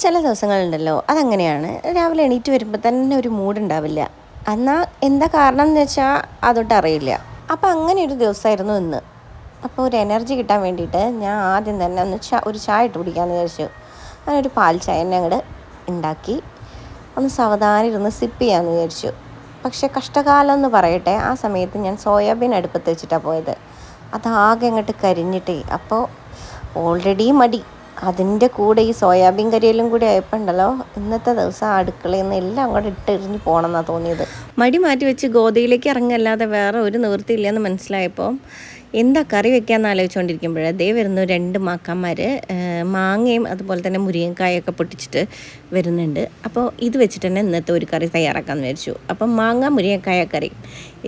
ചില ദിവസങ്ങളുണ്ടല്ലോ അതങ്ങനെയാണ്. രാവിലെ എണീറ്റ് വരുമ്പോൾ തന്നെ ഒരു മൂഡുണ്ടാവില്ല. എന്നാൽ എന്താ കാരണം എന്ന് വെച്ചാൽ അതൊട്ട് അറിയില്ല. അപ്പോൾ അങ്ങനെ ഒരു ദിവസമായിരുന്നു ഇന്ന്. അപ്പോൾ ഒരു എനർജി കിട്ടാൻ വേണ്ടിയിട്ട് ഞാൻ ആദ്യം തന്നെ ഒരു ചായ ഇട്ട് കുടിക്കാമെന്ന് വിചാരിച്ചു. അങ്ങനൊരു പാൽ ചായ തന്നെ അങ്ങോട്ട് ഉണ്ടാക്കി ഒന്ന് സാവധാനം ഇരുന്ന് സിപ്പ് ചെയ്യാമെന്ന് വിചാരിച്ചു. പക്ഷേ കഷ്ടകാലം എന്ന് പറയട്ടെ, ആ സമയത്ത് ഞാൻ സോയാബീൻ അടുപ്പത്ത് വെച്ചിട്ടാണ് പോയത്. അതാകെ അങ്ങോട്ട് കരിഞ്ഞിട്ടേ, അപ്പോൾ ഓൾറെഡി മടി, അതിൻ്റെ കൂടെ ഈ സോയാബീൻ കരിയിലും കൂടി ആയപ്പോൾ ഉണ്ടല്ലോ, ഇന്നത്തെ ദിവസം അടുക്കളയിൽ നിന്ന് എല്ലാം അങ്ങോട്ട് ഇട്ടെറിഞ്ഞ് പോകണം എന്നാണ് തോന്നിയത്. മടി മാറ്റി വെച്ച് ഗോതയിലേക്ക് ഇറങ്ങല്ലാതെ വേറെ ഒരു നിവൃത്തിയില്ലെന്ന് മനസ്സിലായപ്പോൾ എന്താ കറി വെക്കാമെന്ന് ആലോചിച്ചുകൊണ്ടിരിക്കുമ്പോഴേ ദേ വരുന്നു 2 മാക്കാന്മാർ മാങ്ങയും അതുപോലെ തന്നെ മുരിങ്ങക്കായൊക്കെ പൊട്ടിച്ചിട്ട് വരുന്നുണ്ട്. അപ്പോൾ ഇത് വെച്ചിട്ട് തന്നെ ഇന്നത്തെ ഒരു കറി തയ്യാറാക്കാമെന്ന് വിചാരിച്ചു. അപ്പം മാങ്ങ മുരിങ്ങക്കായ കറി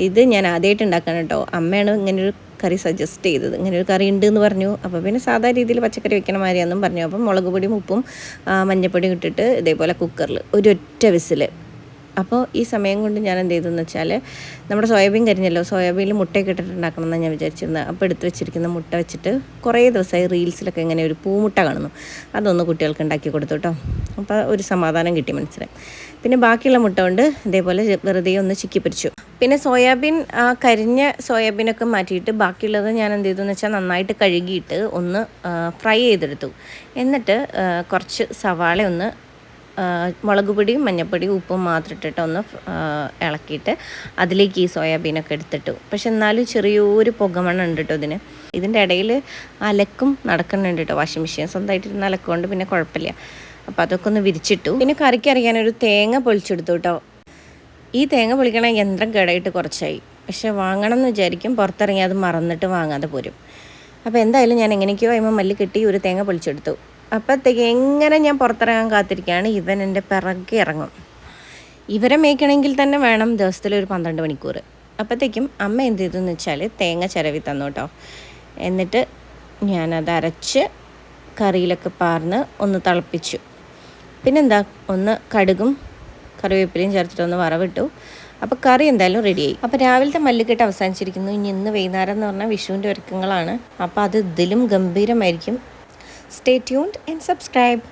ഇത് ഞാൻ ആദ്യമായിട്ട് ഉണ്ടാക്കാൻ കേട്ടോ. അമ്മയാണ് ഇങ്ങനൊരു കറി സജസ്റ്റ് ചെയ്തത്. ഇങ്ങനെ ഒരു കറി ഉണ്ട് എന്ന് പറഞ്ഞു. അപ്പോൾ പിന്നെ സാധാരണ രീതിയിൽ പച്ചക്കറി വെക്കണ മാതിരിയാണെന്നും പറഞ്ഞു. അപ്പം മുളക് പൊടിയും ഉപ്പും മഞ്ഞൾപ്പൊടിയും ഇട്ടിട്ട് ഇതേപോലെ കുക്കറിൽ ഒരൊറ്റ വിസിൽ. അപ്പോൾ ഈ സമയം കൊണ്ട് ഞാൻ എന്ത് ചെയ്തെന്ന് വെച്ചാൽ, നമ്മുടെ സോയാബീൻ കരിഞ്ഞല്ലോ, സോയാബീനിൽ മുട്ടയൊക്കെ ഇട്ടിട്ടുണ്ടാക്കണം എന്നാണ് ഞാൻ വിചാരിച്ചിരുന്നത്. അപ്പോൾ എടുത്ത് വെച്ചിരിക്കുന്ന മുട്ട വെച്ചിട്ട് കുറേ ദിവസമായി റീൽസിലൊക്കെ ഇങ്ങനെ ഒരു പൂമുട്ട കാണുന്നു. അതൊന്ന് കുട്ടികൾക്ക് ഉണ്ടാക്കി കൊടുത്തു കേട്ടോ. അപ്പോൾ ഒരു സമാധാനം കിട്ടി മനസ്സിലായി. പിന്നെ ബാക്കിയുള്ള മുട്ട കൊണ്ട് ഇതേപോലെ വെറുതെ ഒന്ന് ചിക്കി പൊരിച്ചു. പിന്നെ സോയാബീൻ കരിഞ്ഞ സോയാബീനൊക്കെ മാറ്റിയിട്ട് ബാക്കിയുള്ളത് ഞാൻ എന്ത് ചെയ്തു എന്ന് വെച്ചാൽ നന്നായിട്ട് കഴുകിയിട്ട് ഒന്ന് ഫ്രൈ ചെയ്തെടുത്തു. എന്നിട്ട് കുറച്ച് സവാള ഒന്ന് മുളക് പൊടിയും മഞ്ഞൾപ്പൊടിയും ഉപ്പും മാത്രം ഇട്ടിട്ട് ഒന്ന് ഇളക്കിയിട്ട് അതിലേക്ക് ഈ സോയാബീനൊക്കെ എടുത്തിട്ടു. പക്ഷെ എന്നാലും ചെറിയൊരു പുകമണം ഉണ്ട് കേട്ടോ ഇതിന്. ഇതിൻ്റെ ഇടയിൽ അലക്കും നടക്കുന്നുണ്ട് കേട്ടോ. വാഷിംഗ് മെഷീൻ സ്വന്തമായിട്ടിരുന്ന് അലക്കുകൊണ്ട് പിന്നെ കുഴപ്പമില്ല. അപ്പോൾ അതൊക്കെ ഒന്ന് വിരിച്ചിട്ടു. പിന്നെ കറിക്ക് അറിയാനൊരു തേങ്ങ പൊളിച്ചെടുത്തു കേട്ടോ. ഈ തേങ്ങ പൊളിക്കണ യന്ത്രം കേടായിട്ട് കുറച്ചായി. പക്ഷെ വാങ്ങണം എന്ന് വിചാരിക്കും, പുറത്തിറങ്ങി അത് മറന്നിട്ട് വാങ്ങാതെ പോരും. അപ്പോൾ എന്തായാലും ഞാൻ എങ്ങനെയൊക്കെയോ അതിന്മേൽ മല്ലി കെട്ടി ഒരു തേങ്ങ പൊളിച്ചെടുത്തു. അപ്പോഴത്തേക്ക് എങ്ങനെ ഞാൻ പുറത്തിറങ്ങാൻ കാത്തിരിക്കുകയാണ്, ഇവൻ എൻ്റെ പിറകെ ഇറങ്ങും. ഇവരെ മേയ്ക്കണമെങ്കിൽ തന്നെ വേണം ദിവസത്തിലൊരു 12 മണിക്കൂർ. അപ്പോഴത്തേക്കും അമ്മ എന്ത് ചെയ്തെന്ന് വെച്ചാൽ തേങ്ങ ചിരവി തന്നു കേട്ടോ. എന്നിട്ട് ഞാനത് അരച്ച് കറിയിലൊക്കെ പാർന്ന് ഒന്ന് തിളപ്പിച്ചു. പിന്നെന്താ, ഒന്ന് കടുകും കറിവേപ്പിലയും ചേർത്തിട്ടൊന്ന് വറവിട്ടു. അപ്പോൾ കറി എന്തായാലും റെഡിയായി. അപ്പോൾ രാവിലത്തെ മല്ലിക്കെട്ട് അവസാനിച്ചിരിക്കുന്നു. ഇന്ന് വൈകുന്നേരം എന്ന് പറഞ്ഞാൽ വിഷുവിൻ്റെ ഒരുക്കങ്ങളാണ്. അപ്പോൾ അത് ഇതിലും ഗംഭീരമായിരിക്കും. Stay tuned and subscribe.